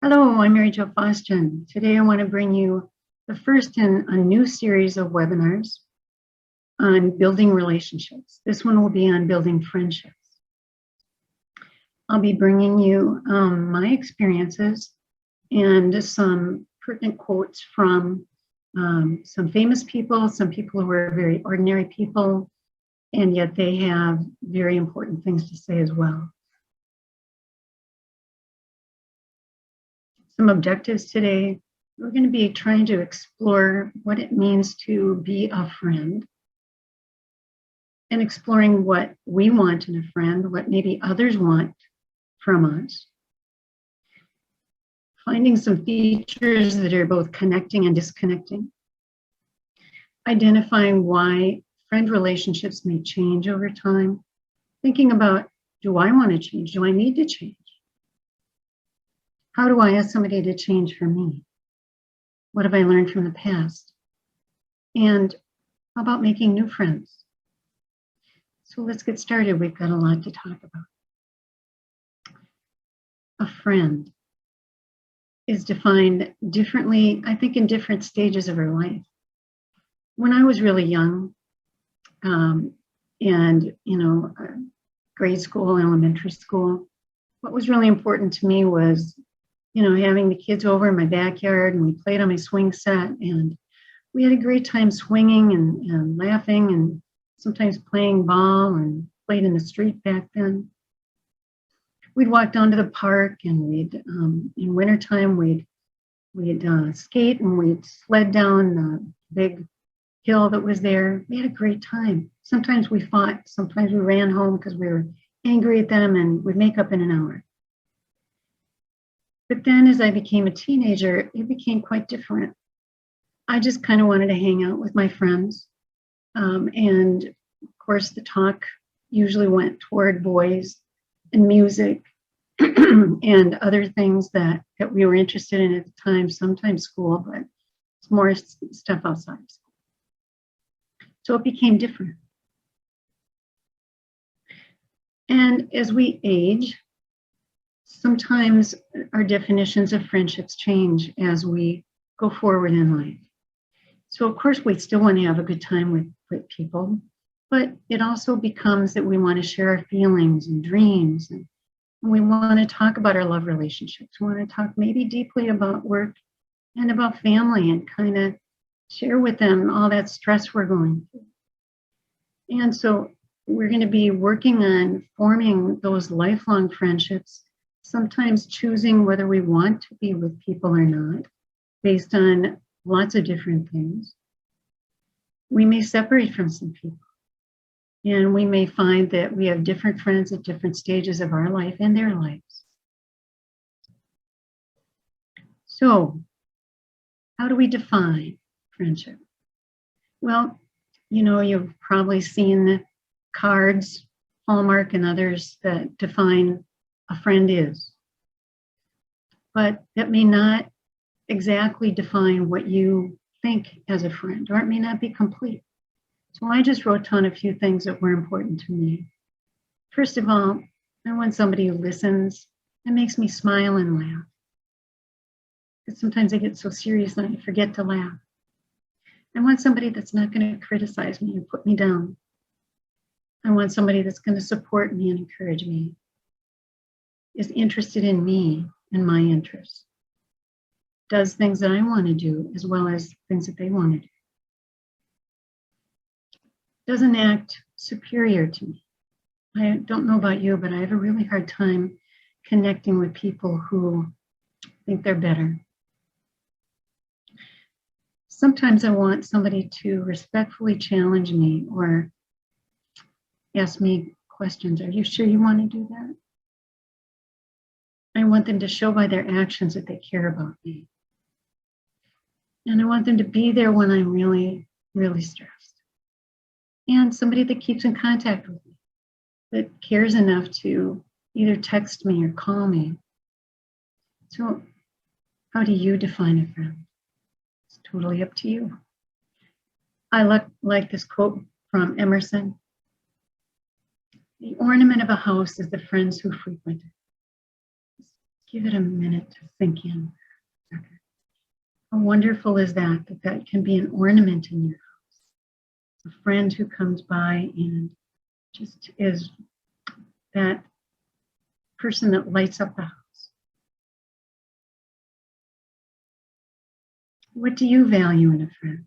Hello, I'm Mary Jo Faustgen. Today I want to bring you the first in a new series of webinars on building relationships. This one will be on building friendships. I'll be bringing you my experiences and some pertinent quotes from some famous people, some people who are very ordinary people, and yet they have very important things to say as well. Some objectives today. We're going to be trying to explore what it means to be a friend and exploring what we want in a friend, what maybe others want from us. Finding some features that are both connecting and disconnecting. Identifying why friend relationships may change over time. Thinking about, do I want to change? Do I need to change? How do I ask somebody to change for me? What have I learned from the past? And how about making new friends? So let's get started. We've got a lot to talk about. A friend is defined differently, I think, in different stages of our life. When I was really young, grade school, elementary school, what was really important to me was having the kids over in my backyard, and we played on my swing set, and we had a great time swinging and laughing and sometimes playing ball, and played in the street back then. We'd walk down to the park, and we'd, in wintertime, we'd skate, and we'd sled down the big hill that was there. We had a great time. Sometimes we fought, sometimes we ran home because we were angry at them, and we'd make up in an hour. But then as I became a teenager, it became quite different. I just kind of wanted to hang out with my friends. And of course, the talk usually went toward boys and music and other things that we were interested in at the time, sometimes school, but it's more stuff outside of school. So it became different. And as we age, sometimes our definitions of friendships change as we go forward in life. So of course, we still want to have a good time with people, but it also becomes that we want to share our feelings and dreams, and we want to talk about our love relationships. We want to talk maybe deeply about work and about family, and kind of share with them all that stress we're going through. And so we're going to be working on forming those lifelong friendships, sometimes choosing whether we want to be with people or not, based on lots of different things. We may separate from some people, and we may find that we have different friends at different stages of our life and their lives. So, how do we define friendship? Well, you've probably seen the cards, Hallmark and others, that define a friend is. But that may not exactly define what you think as a friend, or it may not be complete. So I just wrote down a few things that were important to me. First of all, I want somebody who listens and makes me smile and laugh. Because sometimes I get so serious that I forget to laugh. I want somebody that's not going to criticize me and put me down. I want somebody that's going to support me and encourage me, is interested in me and my interests, does things that I want to do as well as things that they want to do, doesn't act superior to me. I don't know about you, but I have a really hard time connecting with people who think they're better. Sometimes I want somebody to respectfully challenge me or ask me questions. Are you sure you want to do that? I want them to show by their actions that they care about me. And I want them to be there when I'm really, really stressed. And somebody that keeps in contact with me, that cares enough to either text me or call me. So how do you define a friend? It's totally up to you. I like this quote from Emerson. The ornament of a house is the friends who frequent it. Give it a minute to sink in. How wonderful is that, that can be an ornament in your house? A friend who comes by and just is that person that lights up the house. What do you value in a friend?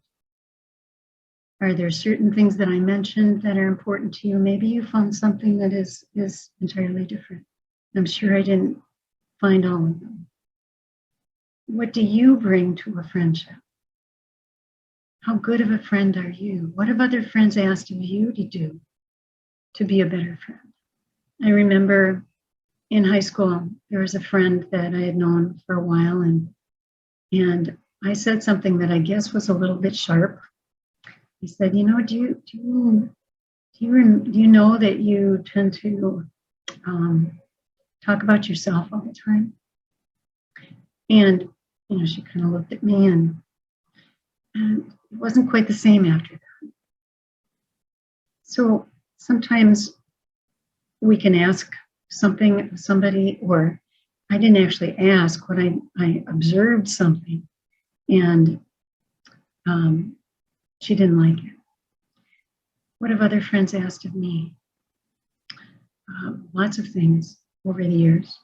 Are there certain things that I mentioned that are important to you? Maybe you found something that is entirely different. I'm sure I didn't find all of them. What do you bring to a friendship? How good of a friend are you? What have other friends asked of you to do to be a better friend? I remember in high school, there was a friend that I had known for a while, and I said something that I guess was a little bit sharp. He said, "You know, do you know that you tend to talk about yourself all the time?" And she kind of looked at me, and it wasn't quite the same after that. So sometimes we can ask something of somebody, or I didn't actually ask, but I observed something, and she didn't like it. What have other friends asked of me? Lots of things over the years,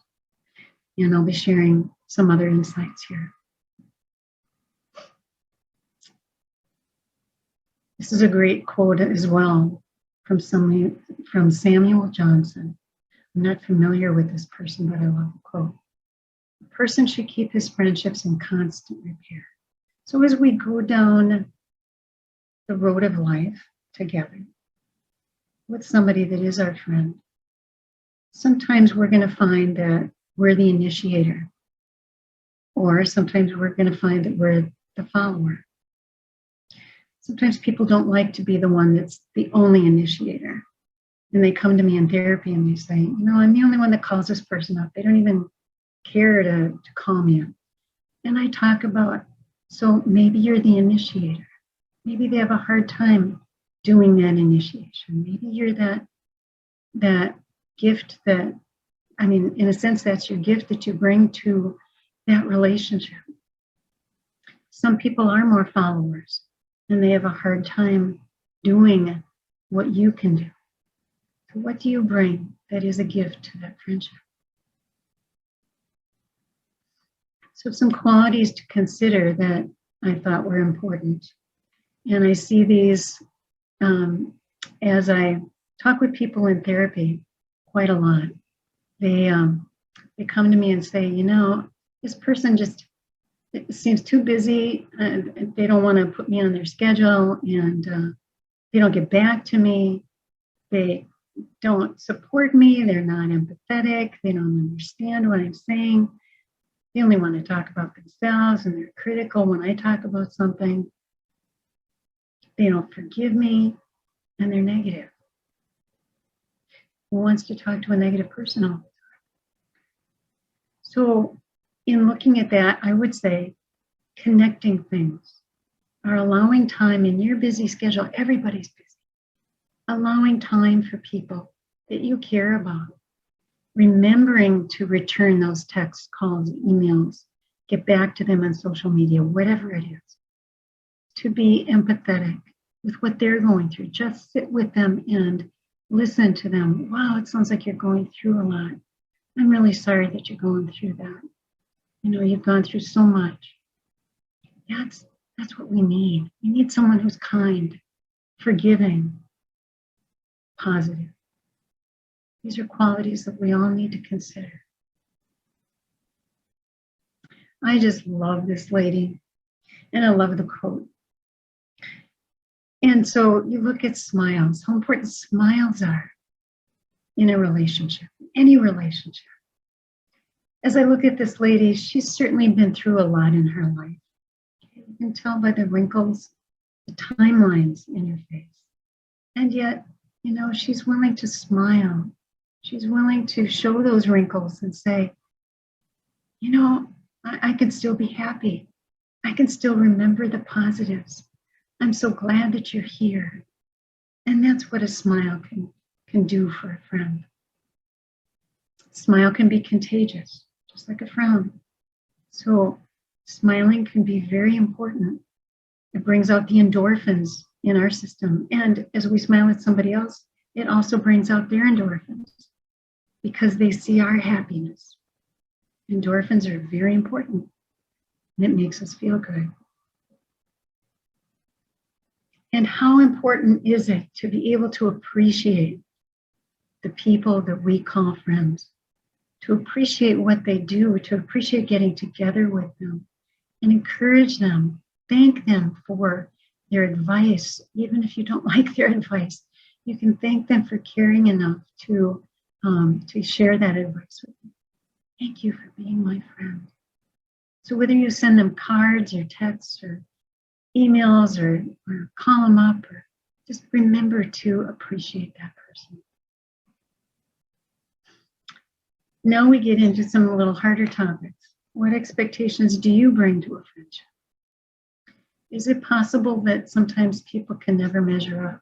and I'll be sharing some other insights here. This is a great quote as well from Samuel Johnson. I'm not familiar with this person, but I love the quote. A person should keep his friendships in constant repair. So as we go down the road of life together with somebody that is our friend, sometimes we're going to find that we're the initiator, or sometimes we're going to find that we're the follower. Sometimes people don't like to be the one that's the only initiator. And they come to me in therapy and they say, I'm the only one that calls this person up. They don't even care to call me up. And I talk about, so maybe you're the initiator. Maybe they have a hard time doing that initiation. Maybe you're that gift that, in a sense, that's your gift that you bring to that relationship. Some people are more followers, and they have a hard time doing what you can do. So what do you bring that is a gift to that friendship? So some qualities to consider that I thought were important. And I see these as I talk with people in therapy quite a lot. They come to me and say, this person just seems too busy, and they don't want to put me on their schedule, and they don't get back to me. They don't support me. They're not empathetic. They don't understand what I'm saying. They only want to talk about themselves, and they're critical when I talk about something. They don't forgive me, and they're negative. Who wants to talk to a negative person all the time? So in looking at that, I would say connecting things are allowing time in your busy schedule. Everybody's busy. Allowing time for people that you care about. Remembering to return those texts, calls, emails, get back to them on social media, whatever it is. To be empathetic with what they're going through. Just sit with them and listen to them. Wow, it sounds like you're going through a lot. I'm really sorry that you're going through that. You've gone through so much. That's what we need. We need someone who's kind, forgiving, positive. These are qualities that we all need to consider. I just love this lady, and I love the quote. And so you look at smiles, how important smiles are in a relationship, any relationship. As I look at this lady, she's certainly been through a lot in her life. You can tell by the wrinkles, the timelines in her face. And yet, she's willing to smile. She's willing to show those wrinkles and say, I can still be happy. I can still remember the positives. I'm so glad that you're here. And that's what a smile can do for a friend. A smile can be contagious, just like a frown. So smiling can be very important. It brings out the endorphins in our system. And as we smile at somebody else, it also brings out their endorphins because they see our happiness. Endorphins are very important, and it makes us feel good. And how important is it to be able to appreciate the people that we call friends, to appreciate what they do, to appreciate getting together with them and encourage them, thank them for their advice. Even if you don't like their advice, you can thank them for caring enough to share that advice with you. Thank you for being my friend. So whether you send them cards or texts or emails or call them up, or just remember to appreciate that person. Now we get into some little harder topics. What expectations do you bring to a friendship? Is it possible that sometimes people can never measure up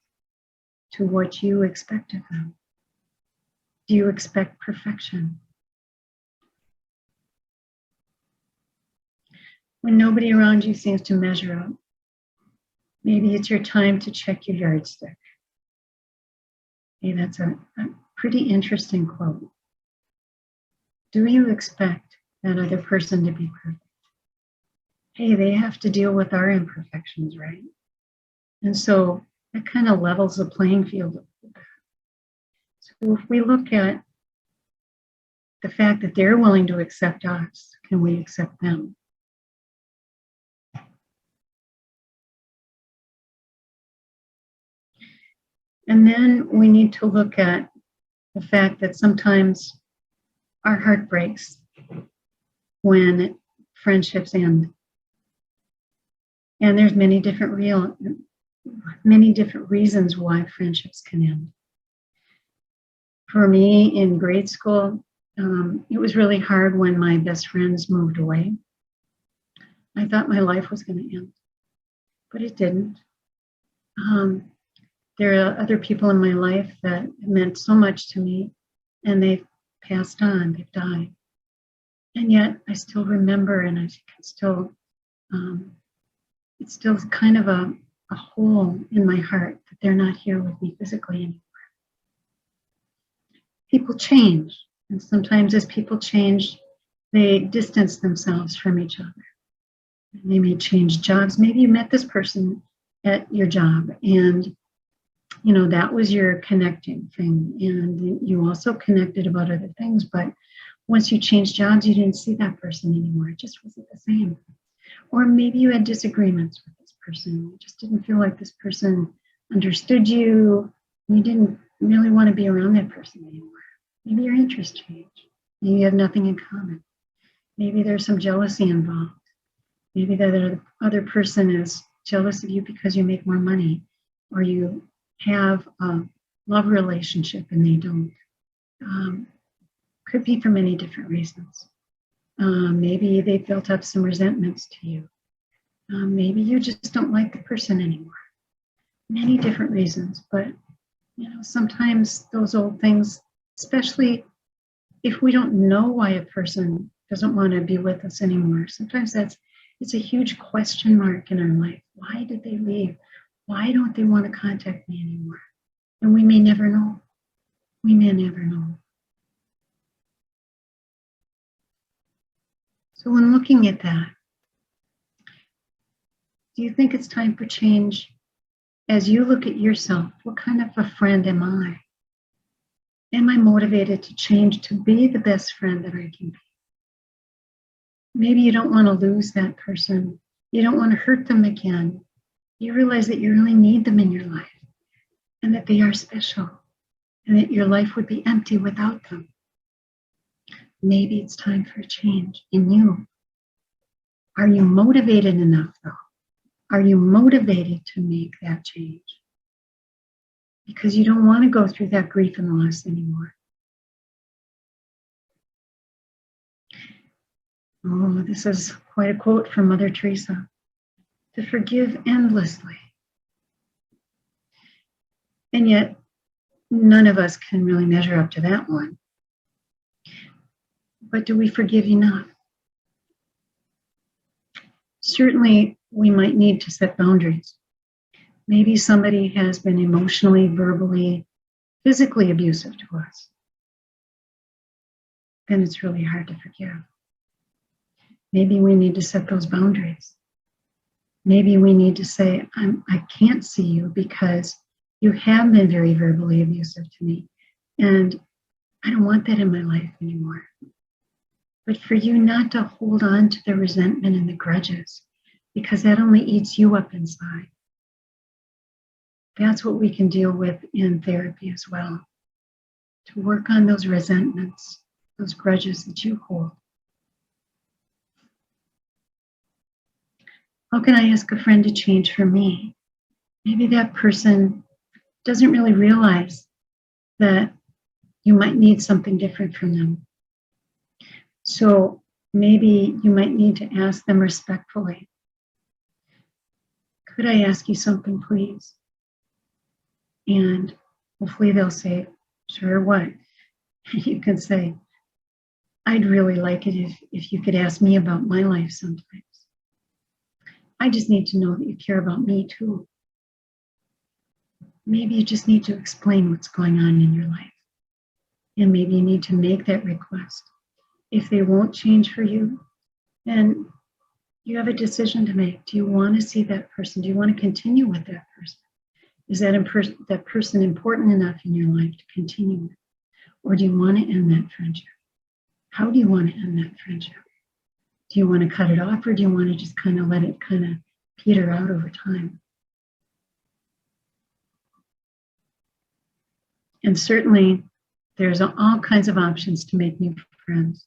to what you expect of them? Do you expect perfection? When nobody around you seems to measure up, maybe it's your time to check your yardstick. Hey, that's a pretty interesting quote. Do you expect that other person to be perfect? Hey, they have to deal with our imperfections, right? And so that kind of levels the playing field a little bit. So if we look at the fact that they're willing to accept us, can we accept them? And then we need to look at the fact that sometimes our heart breaks when friendships end. And there's many different reasons why friendships can end. For me in grade school, it was really hard when my best friends moved away. I thought my life was going to end, but it didn't. There are other people in my life that meant so much to me, and they've passed on, they've died. And yet I still remember, and I can still, it's still kind of a hole in my heart that they're not here with me physically anymore. People change, and sometimes as people change, they distance themselves from each other. They may change jobs. Maybe you met this person at your job, and that was your connecting thing, and you also connected about other things, but once you changed jobs, you didn't see that person anymore. It just wasn't the same. Or maybe you had disagreements with this person. You just didn't feel like this person understood you. You didn't really want to be around that person anymore. Maybe your interests changed. Maybe you have nothing in common. Maybe there's some jealousy involved. Maybe the other person is jealous of you because you make more money, or you have a love relationship and they don't. Could be for many different reasons. Maybe they built up some resentments to you. Maybe you just don't like the person anymore. Many different reasons, but sometimes those old things, especially if we don't know why a person doesn't want to be with us anymore, sometimes it's a huge question mark in our life. Why did they leave? Why don't they want to contact me anymore? And we may never know. We may never know. So when looking at that, do you think it's time for change? As you look at yourself, what kind of a friend am I? Am I motivated to change to be the best friend that I can be? Maybe you don't want to lose that person. You don't want to hurt them again. You realize that you really need them in your life, and that they are special, and that your life would be empty without them. Maybe it's time for a change in you. Are you motivated enough, though? Are you motivated to make that change? Because you don't want to go through that grief and loss anymore. Oh, this is quite a quote from Mother Teresa. To forgive endlessly. And yet, none of us can really measure up to that one. But do we forgive enough? Certainly, we might need to set boundaries. Maybe somebody has been emotionally, verbally, physically abusive to us. Then it's really hard to forgive. Maybe we need to set those boundaries. Maybe we need to say, I can't see you because you have been very verbally abusive to me, and I don't want that in my life anymore. But for you not to hold on to the resentment and the grudges, because that only eats you up inside. That's what we can deal with in therapy as well. To work on those resentments, those grudges that you hold. How can I ask a friend to change for me? Maybe that person doesn't really realize that you might need something different from them. So maybe you might need to ask them respectfully. Could I ask you something, please? And hopefully they'll say, sure, what? You can say, I'd really like it if you could ask me about my life sometimes. I just need to know that you care about me too. Maybe you just need to explain what's going on in your life. And maybe you need to make that request. If they won't change for you, then you have a decision to make. Do you want to see that person? Do you want to continue with that person? Is that person important enough in your life to continue with? Or do you want to end that friendship? How do you want to end that friendship? Do you want to cut it off, or do you want to just kind of let it kind of peter out over time? And certainly, there's all kinds of options to make new friends.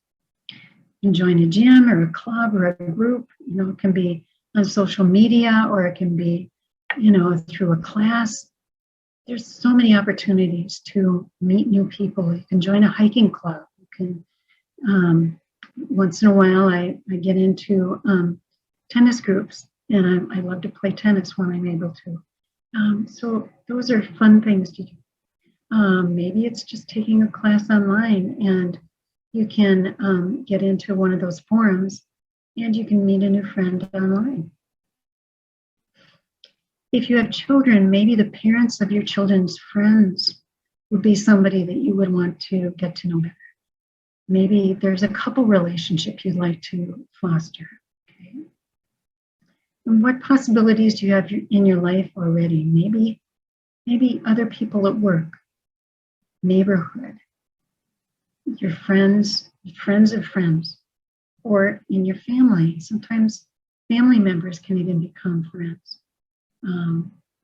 You can join a gym or a club or a group. It can be on social media, or it can be, through a class. There's so many opportunities to meet new people. You can join a hiking club. You can, once in a while, I get into tennis groups, and I love to play tennis when I'm able to. So those are fun things to do. Maybe it's just taking a class online, and you can get into one of those forums, and you can meet a new friend online. If you have children, maybe the parents of your children's friends would be somebody that you would want to get to know better. Maybe there's a couple relationship you'd like to foster. Okay. And what possibilities do you have in your life already? Maybe other people at work, neighborhood, your friends of friends, or in your family. Sometimes family members can even become friends.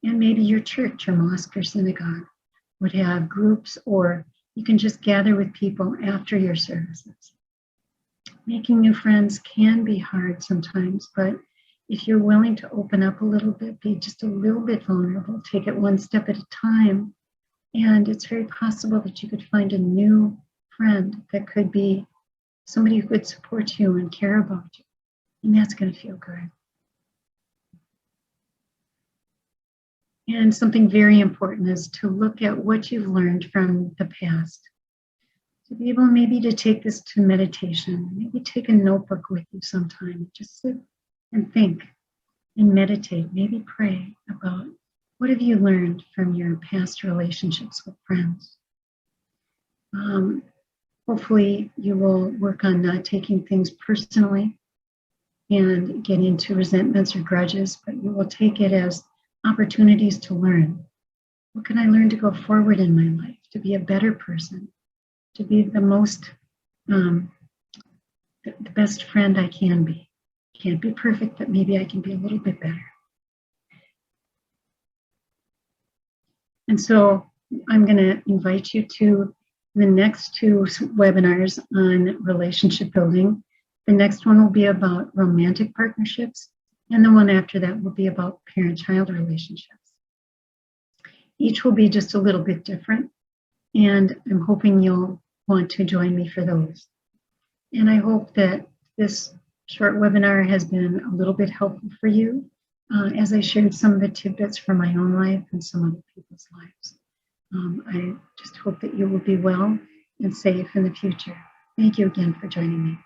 And maybe your church or mosque or synagogue would have groups, or you can just gather with people after your services. Making new friends can be hard sometimes, but if you're willing to open up a little bit, be just a little bit vulnerable, take it one step at a time, and it's very possible that you could find a new friend that could be somebody who could support you and care about you, and that's going to feel good. And something very important is to look at what you've learned from the past. To be able maybe to take this to meditation, maybe take a notebook with you sometime, just sit and think and meditate, maybe pray about what have you learned from your past relationships with friends. Hopefully you will work on not taking things personally and get into resentments or grudges, but you will take it as opportunities to learn. What can I learn to go forward in my life, to be a better person, to be the best friend I can be? Can't be perfect, but maybe I can be a little bit better. And so I'm going to invite you to the next two webinars on relationship building. The next one will be about romantic partnerships, and the one after that will be about parent-child relationships. Each will be just a little bit different, and I'm hoping you'll want to join me for those. And I hope that this short webinar has been a little bit helpful for you as I shared some of the tidbits from my own life and some other people's lives. I just hope that you will be well and safe in the future. Thank you again for joining me.